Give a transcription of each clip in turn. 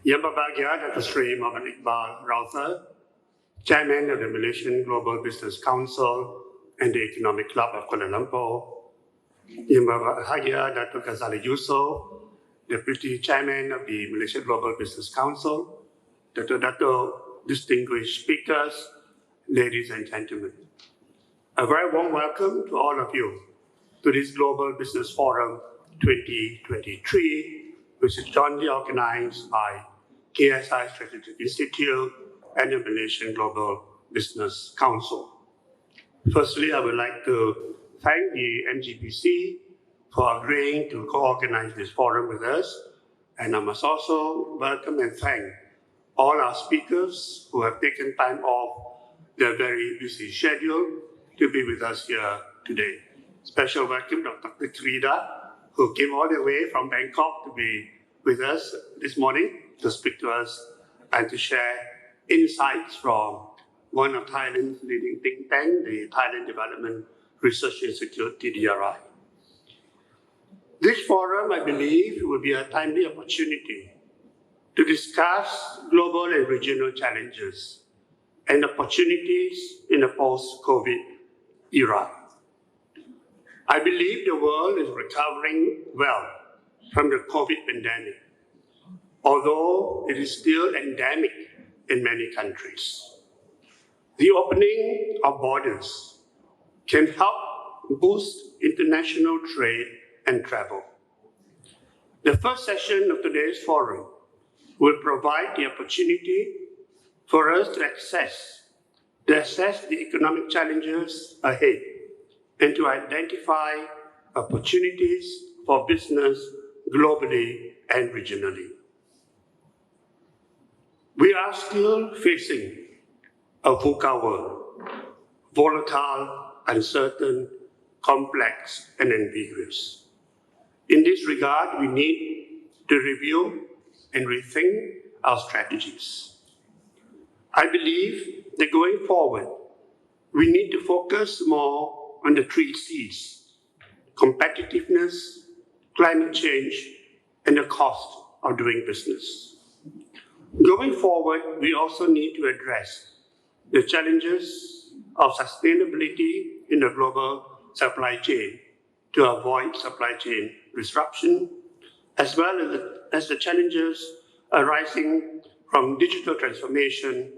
Yang berbahagia Datuk Seri Mohamed Iqbal Rawther, Chairman of the Malaysian Global Business Council and the Economic Club of Kuala Lumpur. Yang berbahagia Datuk Yeoh, Deputy Chairman of the Malaysian Global Business Council, Datuk, distinguished speakers, ladies and gentlemen. A very warm welcome to all of you to this Global Business Forum 2023, which is jointly organized by KSI Strategic Institute and the Malaysian Global Business Council. Firstly, I would like to thank the MGBC for agreeing to co-organize this forum with us, and I must also welcome and thank all our speakers who have taken time off their very busy schedule to be with us here today. Special welcome to Dr. Trida, who came all the way from Bangkok to be with us this morning to speak to us and to share insights from one of Thailand's leading think tank, the Thailand Development Research Institute, TDRI. This forum, I believe, will be a timely opportunity to discuss global and regional challenges and opportunities in a post-COVID era. I believe the world is recovering well from the COVID pandemic, although it is still endemic in many countries. The opening of borders can help boost international trade and travel. The first session of today's forum will provide the opportunity for us to assess the economic challenges ahead and to identify opportunities for business globally and regionally. We are still facing a VUCA world, volatile, uncertain, complex, and ambiguous. In this regard, we need to review and rethink our strategies. I believe that going forward, we need to focus more on the 3 C's: competitiveness, climate change, and the cost of doing business. Going forward, we also need to address the challenges of sustainability in the global supply chain to avoid supply chain disruption, as well as the challenges arising from digital transformation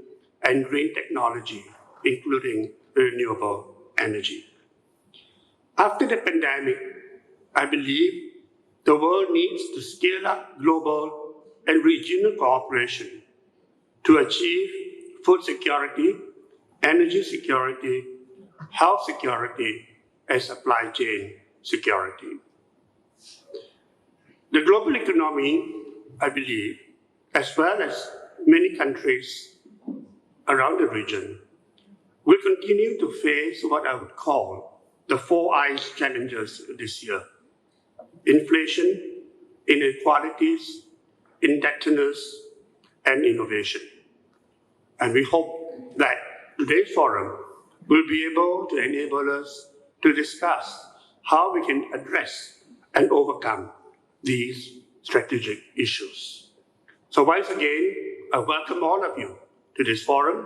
and green technology, including renewable energy. After the pandemic, I believe the world needs to scale up global and regional cooperation to achieve food security, energy security, health security, and supply chain security. The global economy, I believe, as well as many countries around the region, will continue to face what I would call the 4 I's challenges this year: inflation, inequalities, indebtedness, and innovation. And we hope that today's forum will be able to enable us to discuss how we can address and overcome these strategic issues. So once again, I welcome all of you to this forum.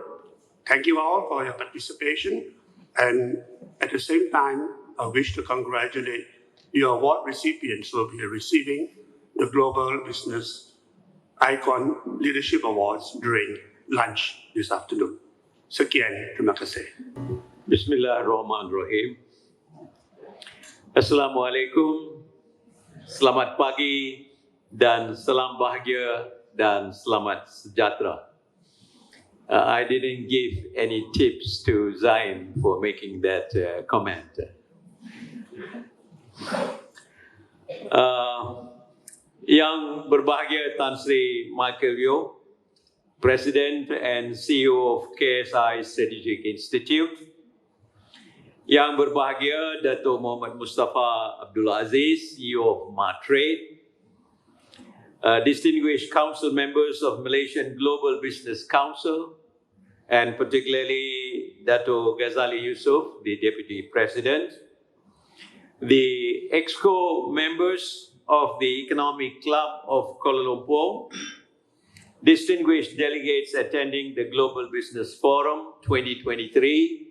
Thank you all for your participation. And at the same time, I wish to congratulate your award recipients who will be receiving the Global Business Icon Leadership Awards during lunch this afternoon. Sekian, terima kasih. Bismillahirrahmanirrahim. Assalamualaikum, selamat pagi dan salam bahagia dan selamat sejahtera. I didn't give any tips to Zain for making that comment. Yang berbahagia Tan Sri Michael Yeoh, President and CEO of KSI Strategic Institute. Yang berbahagia Datuk Muhammad Mustafa Abdul Aziz, CEO of Matrade. Distinguished council members of Malaysian Global Business Council, and particularly Datuk Ghazali Yusof, the Deputy President. The EXCO members of the Economic Club of Kuala Lumpur, distinguished delegates attending the Global Business Forum 2023,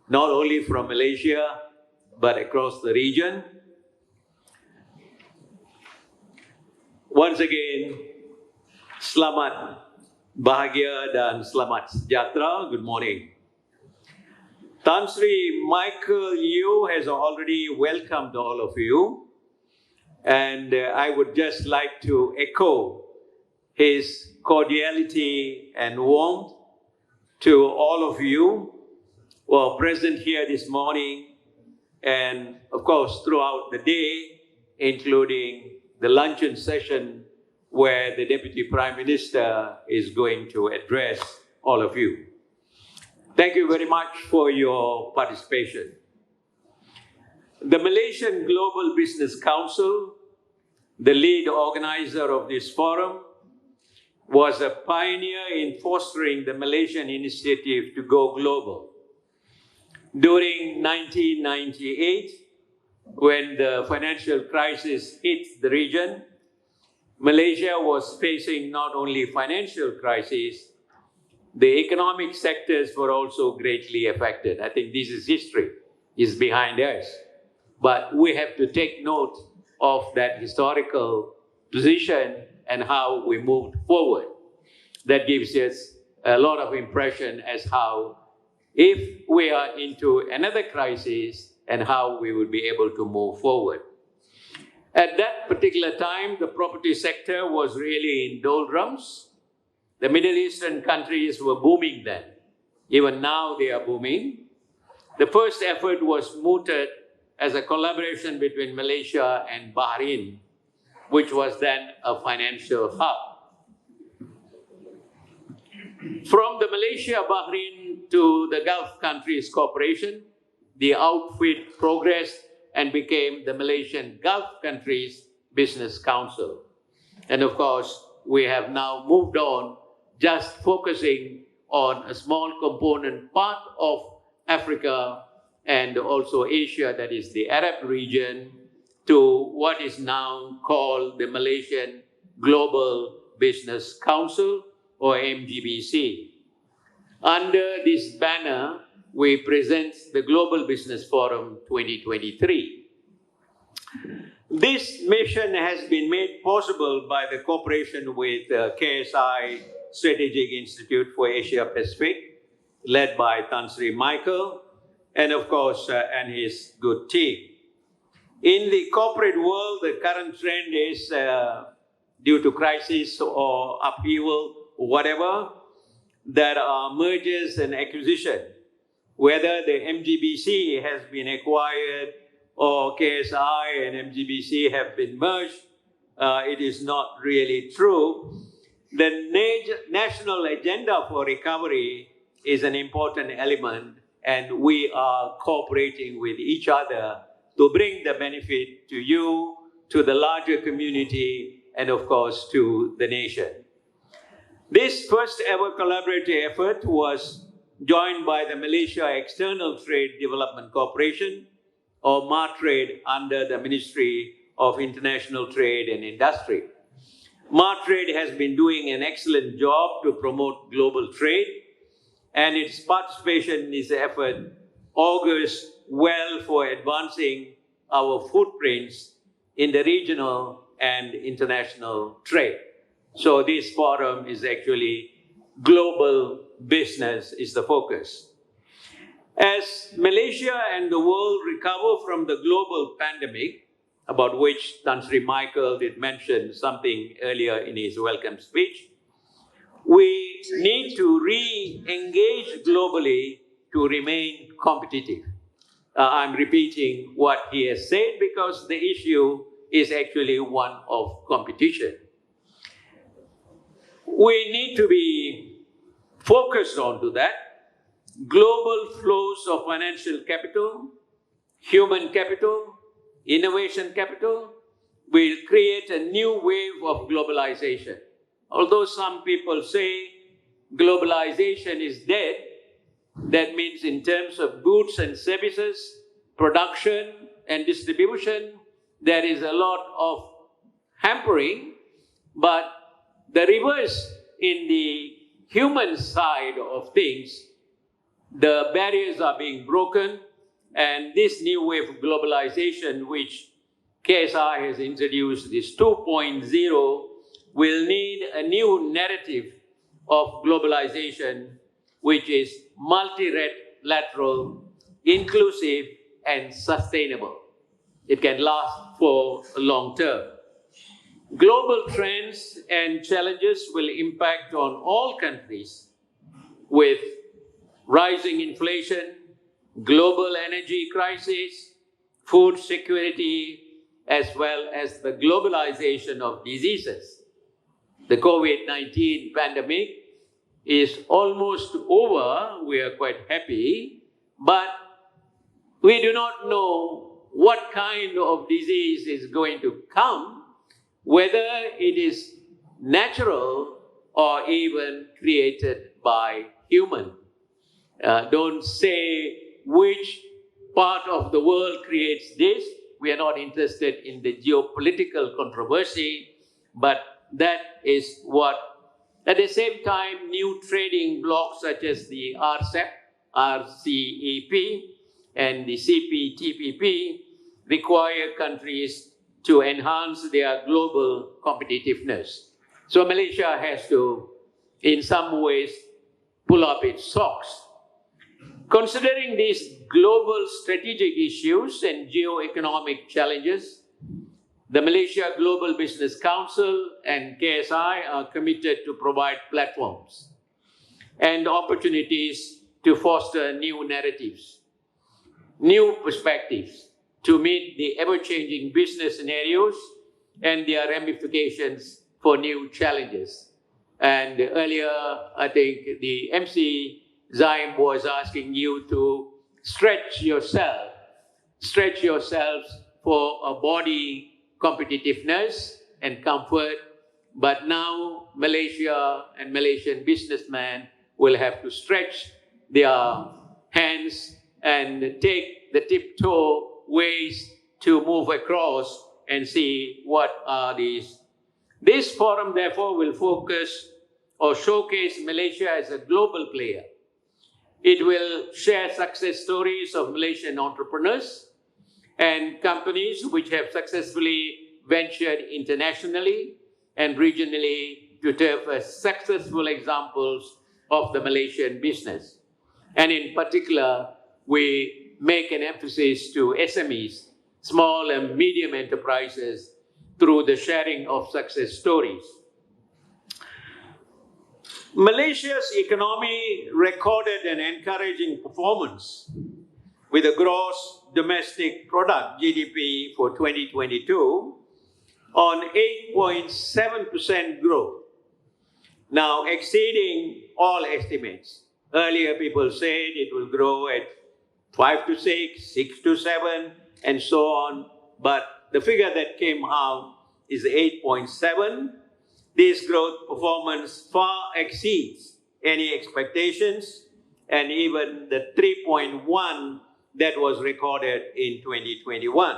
not only from Malaysia, but across the region. Once again, selamat bahagia dan selamat sejahtera. Good morning. Tan Sri Michael Yeoh has already welcomed all of you, and I would just like to echo his cordiality and warmth to all of you who are present here this morning, and of course throughout the day, including the luncheon session where the Deputy Prime Minister is going to address all of you. Thank you very much for your participation. The Malaysian Global Business Council, the lead organizer of this forum, was a pioneer in fostering the Malaysian initiative to go global. During 1998, when the financial crisis hit the region, Malaysia was facing not only financial crisis, the economic sectors were also greatly affected. I think this is history, is behind us. But we have to take note of that historical position and how we moved forward. That gives us a lot of impression as how, if we are into another crisis, and how we would be able to move forward. At that particular time, the property sector was really in doldrums. The Middle Eastern countries were booming then. Even now they are booming. The first effort was mooted as a collaboration between Malaysia and Bahrain, which was then a financial hub. From the Malaysia-Bahrain to the Gulf Countries Cooperation, the outfit progressed and became the Malaysian Gulf Countries Business Council. And of course, we have now moved on, just focusing on a small component part of Africa and also Asia, that is the Arab region, to what is now called the Malaysian Global Business Council, or MGBC. Under this banner, we present the Global Business Forum 2023. This mission has been made possible by the cooperation with KSI Strategic Institute for Asia Pacific, led by Tan Sri Michael, and of course, and his good team. In the corporate world, the current trend is due to crisis or upheaval, or whatever, there are mergers and acquisition. Whether the MGBC has been acquired or KSI and MGBC have been merged, it is not really true. The national agenda for recovery is an important element, and we are cooperating with each other to bring the benefit to you, to the larger community, and of course to the nation. This first ever collaborative effort was joined by the Malaysia External Trade Development Corporation, or MATRADE, under the Ministry of International Trade and Industry. MATRADE has been doing an excellent job to promote global trade, and its participation in this effort augurs well for advancing our footprints in the regional and international trade. So this forum is actually global business is the focus. As Malaysia and the world recover from the global pandemic, about which Tan Sri Michael did mention something earlier in his welcome speech, we need to re-engage globally to remain competitive. I'm repeating what he has said because the issue is actually one of competition. We need to be focused onto that. Global flows of financial capital, human capital, innovation capital will create a new wave of globalization. Although some people say globalization is dead, that means in terms of goods and services, production and distribution, there is a lot of hampering, but the reverse in the human side of things, the barriers are being broken, and this new wave of globalization, which KSI has introduced, this 2.0, will need a new narrative of globalization, which is multilateral, inclusive, and sustainable. It can last for a long term. Global trends and challenges will impact on all countries with rising inflation, global energy crisis, food security, as well as the globalization of diseases. The COVID-19 pandemic is almost over. We are quite happy, but we do not know what kind of disease is going to come, whether it is natural or even created by human. Don't say which part of the world creates this. We are not interested in the geopolitical controversy, but that is what, at the same time, new trading blocs such as the RCEP, RCEP, and the CPTPP require countries to enhance their global competitiveness. So Malaysia has to, in some ways, pull up its socks. Considering these global strategic issues and geo-economic challenges, the Malaysia Global Business Council and KSI are committed to provide platforms and opportunities to foster new narratives, new perspectives to meet the ever-changing business scenarios and their ramifications for new challenges. And earlier, I think the MC Zaim was asking you to stretch yourselves for a body competitiveness and comfort. But now Malaysia and Malaysian businessmen will have to stretch their hands and take the tiptoe ways to move across and see what are these. This forum, therefore, will focus or showcase Malaysia as a global player. It will share success stories of Malaysian entrepreneurs and companies which have successfully ventured internationally and regionally to serve as successful examples of the Malaysian business. And in particular, we make an emphasis to SMEs, small and medium enterprises, through the sharing of success stories. Malaysia's economy recorded an encouraging performance with a gross domestic product, GDP, for 2022 on 8.7% growth, now exceeding all estimates. Earlier, people said it will grow at 5 to 6, 6 to 7, and so on. But the figure that came out is 8.7. This growth performance far exceeds any expectations and even the 3.1 that was recorded in 2021.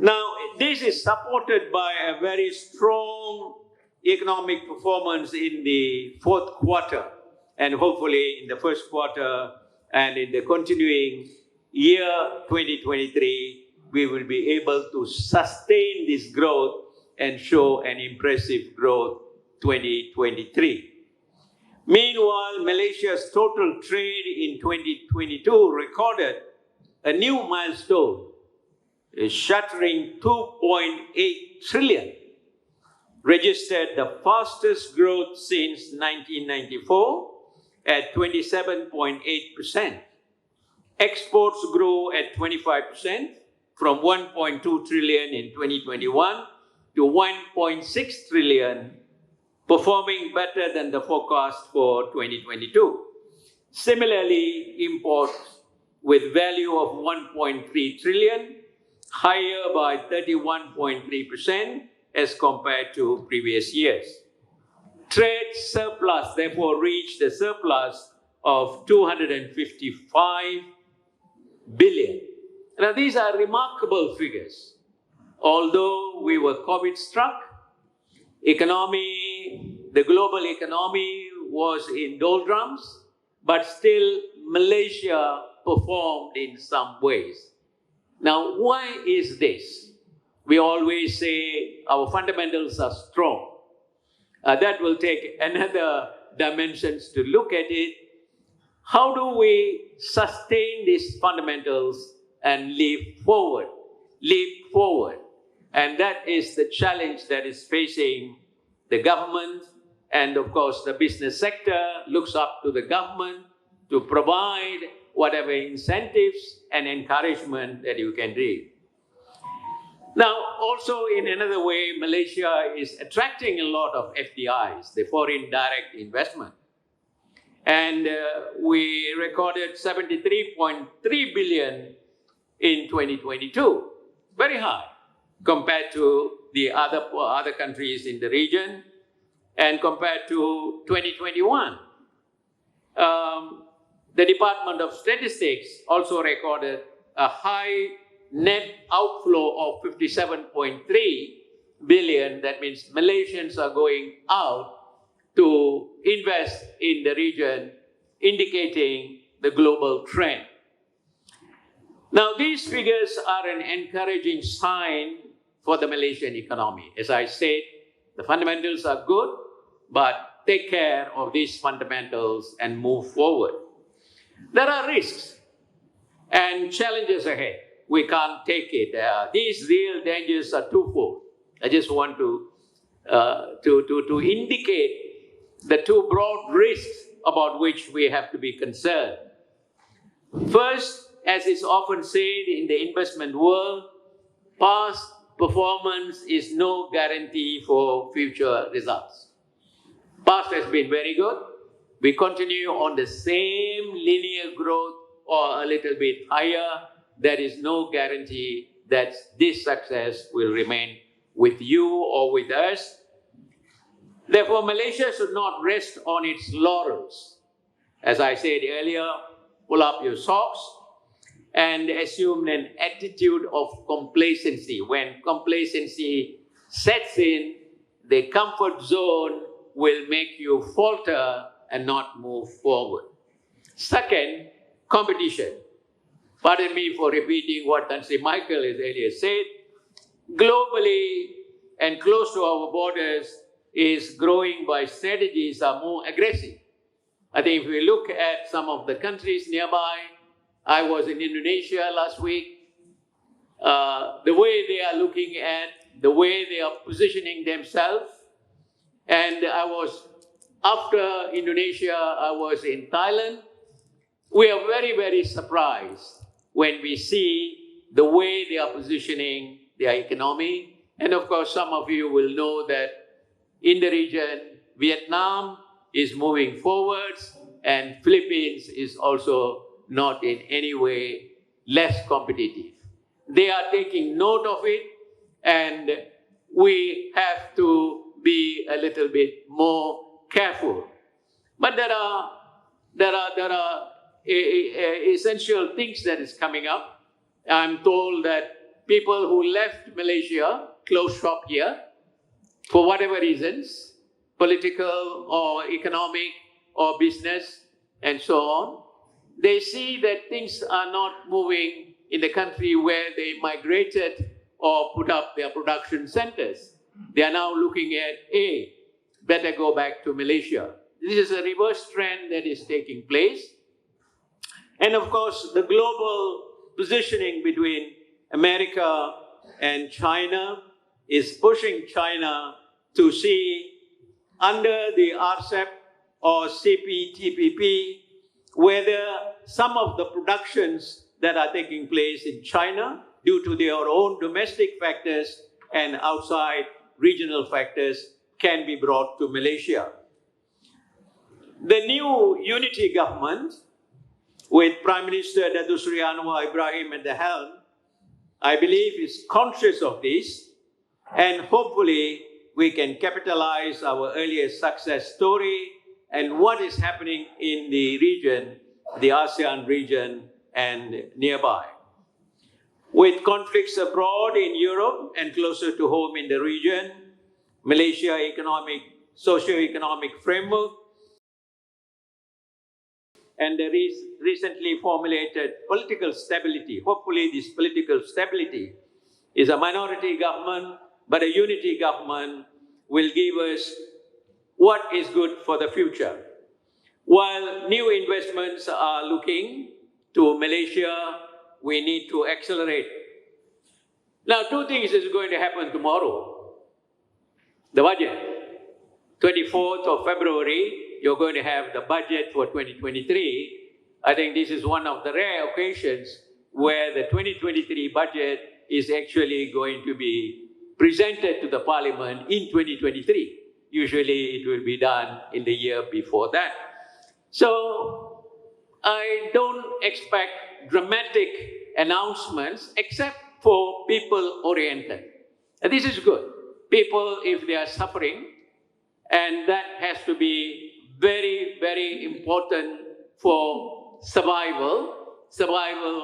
Now, this is supported by a very strong economic performance in the fourth quarter, and hopefully in the first quarter and in the continuing year 2023, we will be able to sustain this growth and show an impressive growth 2023. Meanwhile, Malaysia's total trade in 2022 recorded a new milestone, a shattering 2.8 trillion, registered the fastest growth since 1994 at 27.8%. Exports grew at 25% from 1.2 trillion in 2021 to 1.6 trillion, performing better than the forecast for 2022. Similarly, imports with value of 1.3 trillion, higher by 31.3% as compared to previous years. Trade surplus therefore reached a surplus of 255 billion. Now, these are remarkable figures. Although we were COVID-struck, economy the global economy was in doldrums, but still Malaysia performed in some ways. Now, why is this? We always say our fundamentals are strong. That will take another dimensions to look at it. How do we sustain these fundamentals and leap forward? And that is the challenge that is facing the government, and of course the business sector looks up to the government to provide whatever incentives and encouragement that you can do. Now, also in another way, Malaysia is attracting a lot of FDIs, the foreign direct investment. And we recorded 73.3 billion in 2022, very high compared to the other countries in the region, and compared to 2021. The Department of Statistics also recorded a high net outflow of 57.3 billion. That means Malaysians are going out to invest in the region, indicating the global trend. Now, these figures are an encouraging sign for the Malaysian economy. As I said, the fundamentals are good, but take care of these fundamentals and move forward. There are risks and challenges ahead. We can't take it. These real dangers are twofold. I just want to indicate the two broad risks about which we have to be concerned. First, as is often said in the investment world, past performance is no guarantee for future results. Past has been very good. We continue on the same linear growth or a little bit higher. There is no guarantee that this success will remain with you or with us. Therefore, Malaysia should not rest on its laurels. As I said earlier, pull up your socks and assume an attitude of complacency. When complacency sets in, the comfort zone will make you falter and not move forward. Second, competition. Pardon me for repeating what Tan Sri Michael has earlier said. Globally and close to our borders is growing by strategies are more aggressive. I think if we look at some of the countries nearby, I was in Indonesia last week, the way they are looking at, the way they are positioning themselves, and after Indonesia, I was in Thailand. We are very, very surprised when we see the way they are positioning their economy. And of course, some of you will know that in the region, Vietnam is moving forwards and Philippines is also not in any way less competitive. They are taking note of it, and we have to be a little bit more careful. But there are essential things that is coming up. I'm told that people who left Malaysia closed shop here for whatever reasons, political or economic or business and so on. They see that things are not moving in the country where they migrated or put up their production centers. They are now looking at, better go back to Malaysia. This is a reverse trend that is taking place. And of course, the global positioning between America and China is pushing China to see under the RCEP or CPTPP whether some of the productions that are taking place in China due to their own domestic factors and outside regional factors can be brought to Malaysia. The new unity government with Prime Minister Datuk Seri Anwar Ibrahim at the helm, I believe is conscious of this, and hopefully we can capitalize our earlier success story and what is happening in the region, the ASEAN region and nearby. With conflicts abroad in Europe and closer to home in the region, Malaysia economic socio-economic framework, and there is recently formulated political stability. Hopefully this political stability is a minority government, but a unity government will give us what is good for the future. While new investments are looking to Malaysia, we need to accelerate. Now, two things is going to happen tomorrow. The budget. 24th of February, you're going to have the budget for 2023. I think this is one of the rare occasions where the 2023 budget is actually going to be presented to the Parliament in 2023. Usually it will be done in the year before that. So I don't expect dramatic announcements except for people-oriented. And this is good. People, if they are suffering, and that has to be very, very important for survival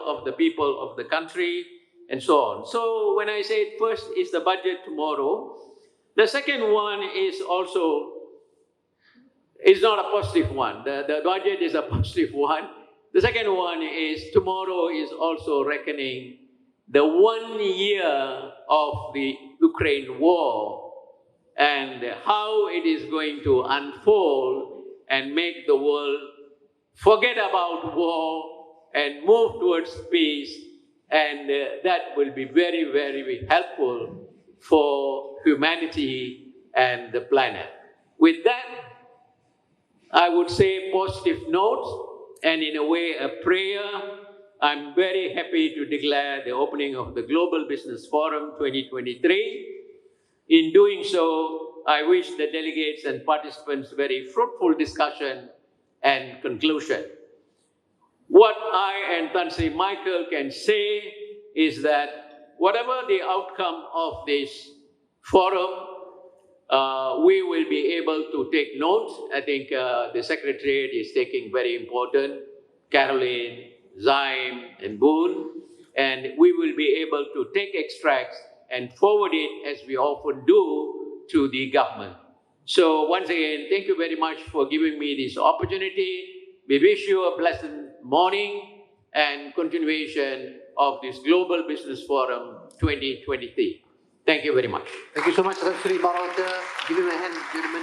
of the people of the country, and so on. So when I say first is the budget tomorrow, the second one is also, is not a positive one. The budget is a positive one. The second one is tomorrow is also reckoning the 1 year of the Ukraine war and how it is going to unfold and make the world forget about war and move towards peace, and that will be very, very helpful for humanity and the planet. With that, I would say positive note, and in a way a prayer. I'm very happy to declare the opening of the Global Business Forum 2023. In doing so, I wish the delegates and participants very fruitful discussion and conclusion. What I and Tan Sri Michael can say is that whatever the outcome of this forum, we will be able to take note. I think the Secretariat is taking very important, Caroline, Zaim, and Boone, and we will be able to take extracts and forward it, as we often do, to the government. So once again, thank you very much for giving me this opportunity. We wish you a pleasant morning and continuation of this Global Business Forum 2023. Thank you very much. Thank you so much, Sri Rawther. Give him a hand, gentlemen.